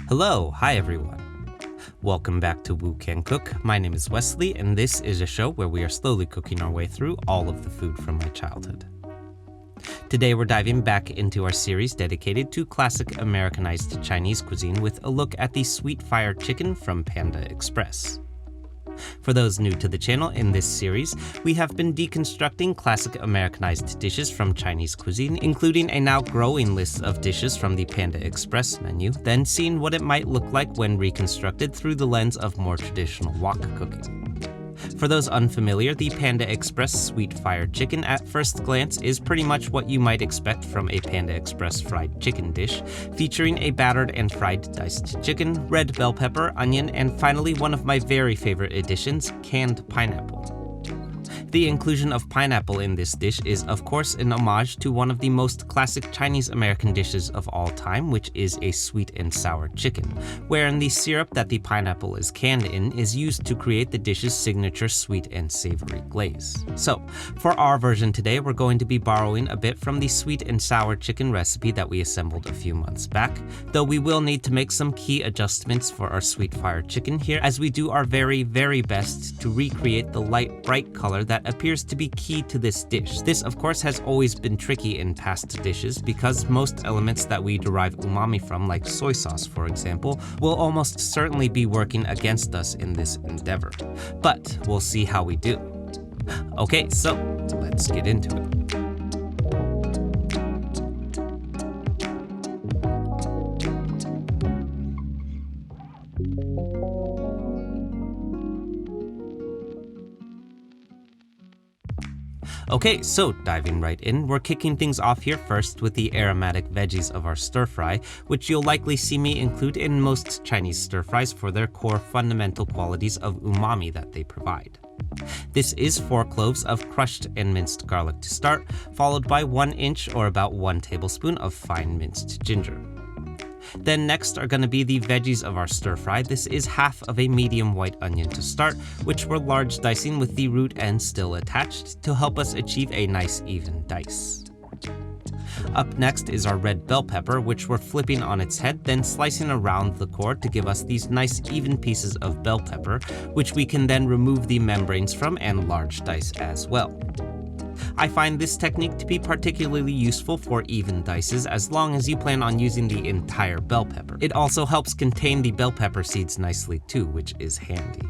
Hi everyone. Welcome back to Woo Can Cook. My name is Wesley, and this is a show where we are slowly cooking our way through all of the food from my childhood. Today we're diving back into our series dedicated to classic Americanized Chinese cuisine with a look at the Sweetfire chicken from Panda Express. For those new to the channel, in this series, we have been deconstructing classic Americanized dishes from Chinese cuisine, including a now growing list of dishes from the Panda Express menu, then seeing what it might look like when reconstructed through the lens of more traditional wok cooking. For those unfamiliar, the Panda Express Sweetfire chicken at first glance is pretty much what you might expect from a Panda Express fried chicken dish, featuring a battered and fried diced chicken, red bell pepper, onion, and finally one of my very favorite additions, canned pineapple. The inclusion of pineapple in this dish is, of course, an homage to one of the most classic Chinese American dishes of all time, which is a sweet and sour chicken, wherein the syrup that the pineapple is canned in is used to create the dish's signature sweet and savory glaze. So, for our version today, we're going to be borrowing a bit from the sweet and sour chicken recipe that we assembled a few months back, though we will need to make some key adjustments for our Sweetfire chicken here as we do our very, very best to recreate the light, bright color that appears to be key to this dish. This, of course, has always been tricky in past dishes because most elements that we derive umami from, like soy sauce for example, will almost certainly be working against us in this endeavor. But we'll see how we do. Okay, so let's get into it. Okay, so diving right in, we're kicking things off here first with the aromatic veggies of our stir-fry, which you'll likely see me include in most Chinese stir-fries for their core fundamental qualities of umami that they provide. This is 4 cloves of crushed and minced garlic to start, followed by 1 inch or about 1 tablespoon of fine minced ginger. Then next are going to be the veggies of our stir-fry. This is half of a medium white onion to start, which we're large dicing with the root end still attached to help us achieve a nice even dice. Up next is our red bell pepper, which we're flipping on its head, then slicing around the core to give us these nice even pieces of bell pepper, which we can then remove the membranes from and large dice as well. I find this technique to be particularly useful for even dices as long as you plan on using the entire bell pepper. It also helps contain the bell pepper seeds nicely too, which is handy.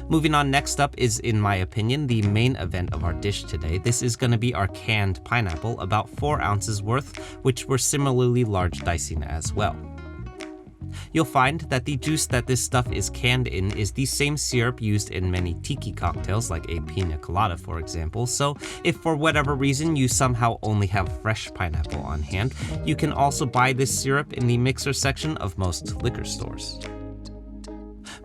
Moving on, next up is, in my opinion, the main event of our dish today. This is going to be our canned pineapple, about 4 ounces worth, which we're similarly large dicing as well. You'll find that the juice that this stuff is canned in is the same syrup used in many tiki cocktails like a pina colada for example, so if for whatever reason you somehow only have fresh pineapple on hand, you can also buy this syrup in the mixer section of most liquor stores.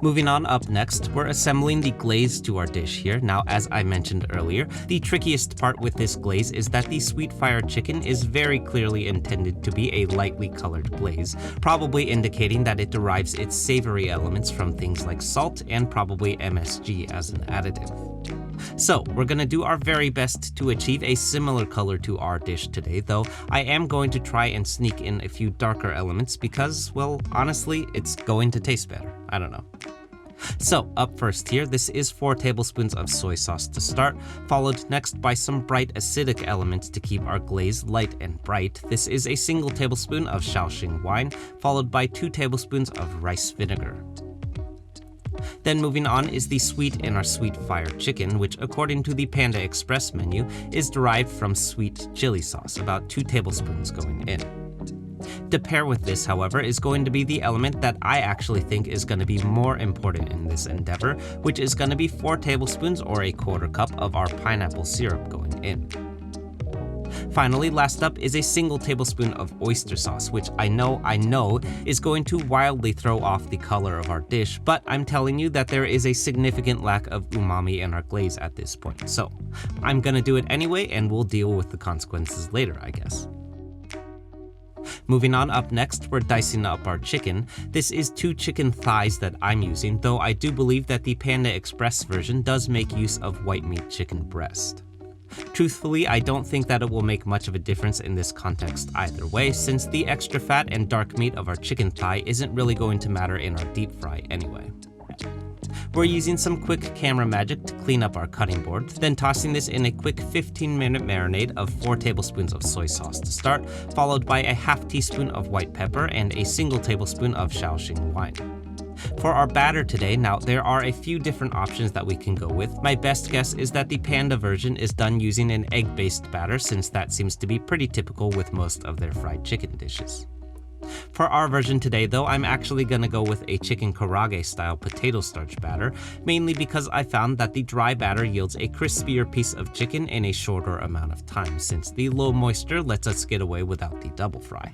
Moving on, up next, we're assembling the glaze to our dish here. Now, as I mentioned earlier, the trickiest part with this glaze is that the Sweetfire chicken is very clearly intended to be a lightly colored glaze, probably indicating that it derives its savory elements from things like salt and probably MSG as an additive. So, we're gonna do our very best to achieve a similar color to our dish today, though I am going to try and sneak in a few darker elements because, well, honestly, it's going to taste better. I don't know. So, up first here, this is 4 tablespoons of soy sauce to start, followed next by some bright acidic elements to keep our glaze light and bright. This is a single tablespoon of Shaoxing wine, followed by 2 tablespoons of rice vinegar. Then moving on is the sweet in our Sweetfire chicken, which according to the Panda Express menu is derived from sweet chili sauce, about 2 tablespoons going in. To pair with this, however, is going to be the element that I actually think is going to be more important in this endeavor, which is going to be 4 tablespoons or a quarter cup of our pineapple syrup going in. Finally, last up is a single tablespoon of oyster sauce, which I know is going to wildly throw off the color of our dish, but I'm telling you that there is a significant lack of umami in our glaze at this point, so I'm gonna do it anyway and we'll deal with the consequences later, I guess. Moving on, up next, we're dicing up our chicken. This is 2 chicken thighs that I'm using, though I do believe that the Panda Express version does make use of white meat chicken breast. Truthfully, I don't think that it will make much of a difference in this context either way, since the extra fat and dark meat of our chicken thigh isn't really going to matter in our deep fry anyway. We're using some quick camera magic to clean up our cutting board, then tossing this in a quick 15-minute marinade of 4 tablespoons of soy sauce to start, followed by a half teaspoon of white pepper and a single tablespoon of Shaoxing wine. For our batter today, now there are a few different options that we can go with. My best guess is that the Panda version is done using an egg-based batter, since that seems to be pretty typical with most of their fried chicken dishes. For our version today though, I'm actually gonna go with a chicken karaage style potato starch batter, mainly because I found that the dry batter yields a crispier piece of chicken in a shorter amount of time, since the low moisture lets us get away without the double fry.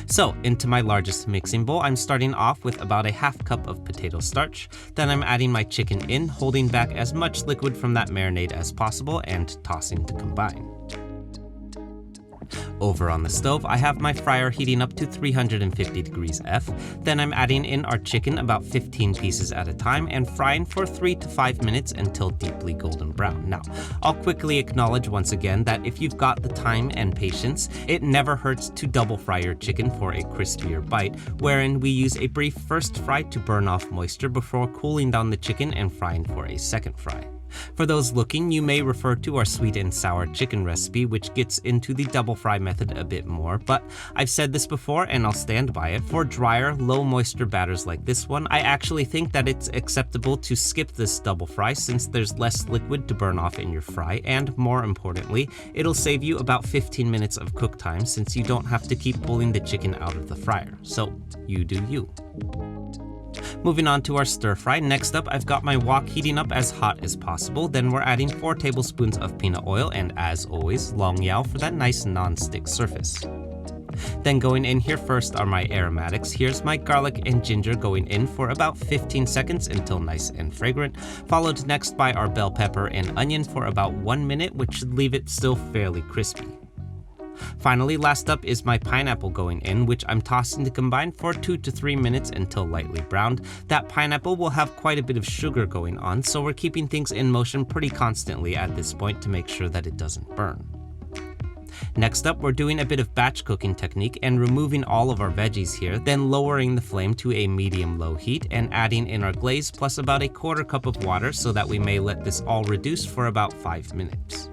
So into my largest mixing bowl, I'm starting off with about a half cup of potato starch, then I'm adding my chicken in, holding back as much liquid from that marinade as possible and tossing to combine. Over on the stove, I have my fryer heating up to 350 degrees F, then I'm adding in our chicken about 15 pieces at a time and frying for 3 to 5 minutes until deeply golden brown. Now, I'll quickly acknowledge once again that if you've got the time and patience, it never hurts to double fry your chicken for a crispier bite, wherein we use a brief first fry to burn off moisture before cooling down the chicken and frying for a second fry. For those looking, you may refer to our sweet and sour chicken recipe, which gets into the double fry method a bit more, but I've said this before and I'll stand by it. For drier, low moisture batters like this one, I actually think that it's acceptable to skip this double fry, since there's less liquid to burn off in your fry, and more importantly, it'll save you about 15 minutes of cook time, since you don't have to keep pulling the chicken out of the fryer. So, you do you. Moving on to our stir fry, next up I've got my wok heating up as hot as possible, then we're adding 4 tablespoons of peanut oil and, as always, long yao for that nice non-stick surface. Then going in here first are my aromatics. Here's my garlic and ginger going in for about 15 seconds until nice and fragrant, followed next by our bell pepper and onion for about 1 minute, which should leave it still fairly crispy. Finally, last up is my pineapple going in, which I'm tossing to combine for 2 to 3 minutes until lightly browned. That pineapple will have quite a bit of sugar going on, so we're keeping things in motion pretty constantly at this point to make sure that it doesn't burn. Next up, we're doing a bit of batch cooking technique and removing all of our veggies here, then lowering the flame to a medium-low heat and adding in our glaze plus about a quarter cup of water, so that we may let this all reduce for about 5 minutes.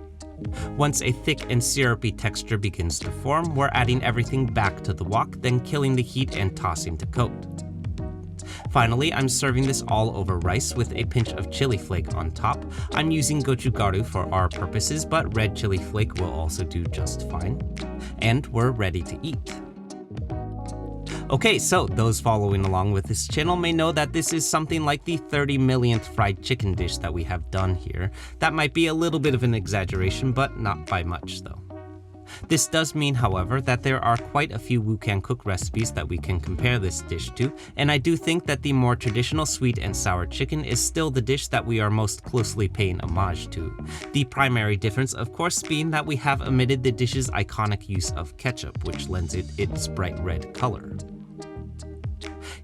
Once a thick and syrupy texture begins to form, we're adding everything back to the wok, then killing the heat and tossing to coat. Finally, I'm serving this all over rice with a pinch of chili flake on top. I'm using gochugaru for our purposes, but red chili flake will also do just fine. And we're ready to eat. Okay, so those following along with this channel may know that this is something like the 30 millionth fried chicken dish that we have done here. That might be a little bit of an exaggeration, but not by much though. This does mean, however, that there are quite a few Wukan cook recipes that we can compare this dish to, and I do think that the more traditional sweet and sour chicken is still the dish that we are most closely paying homage to. The primary difference, of course, being that we have omitted the dish's iconic use of ketchup, which lends it its bright red color.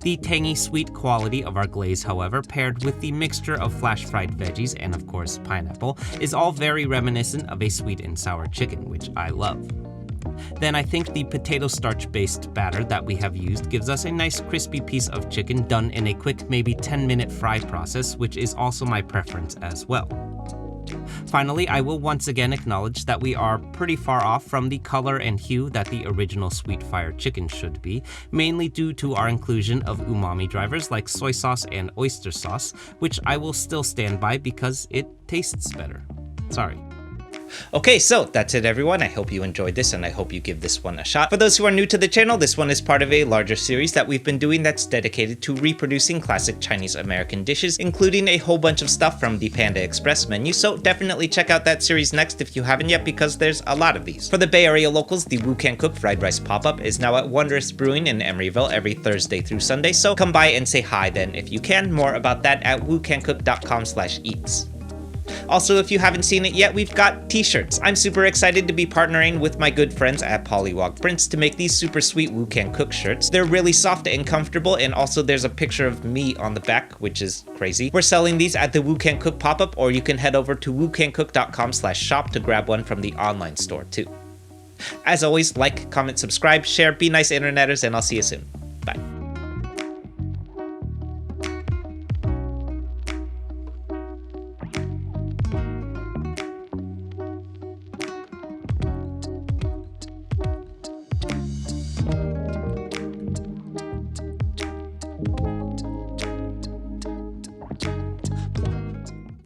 The tangy sweet quality of our glaze, however, paired with the mixture of flash-fried veggies and of course pineapple, is all very reminiscent of a sweet and sour chicken, which I love. Then I think the potato starch-based batter that we have used gives us a nice crispy piece of chicken done in a quick maybe 10-minute fry process, which is also my preference as well. Finally, I will once again acknowledge that we are pretty far off from the color and hue that the original Sweetfire chicken should be, mainly due to our inclusion of umami drivers like soy sauce and oyster sauce, which I will still stand by because it tastes better. Sorry. Okay, so that's it everyone. I hope you enjoyed this and I hope you give this one a shot. For those who are new to the channel, this one is part of a larger series that we've been doing that's dedicated to reproducing classic Chinese American dishes, including a whole bunch of stuff from the Panda Express menu, so definitely check out that series next if you haven't yet, because there's a lot of these. For the Bay Area locals, the Wukan Cook Fried Rice Pop-Up is now at Wondrous Brewing in Emeryville every Thursday through Sunday, so come by and say hi then if you can. More about that at wukancook.com/eats. Also, if you haven't seen it yet, we've got t-shirts. I'm super excited to be partnering with my good friends at Pollywog Prints to make these super sweet Woo Can Cook shirts. They're really soft and comfortable, and also there's a picture of me on the back, which is crazy. We're selling these at the Woo Can Cook pop-up, or you can head over to woocancook.com/shop to grab one from the online store too. As always, like, comment, subscribe, share, be nice interneters, and I'll see you soon. Bye.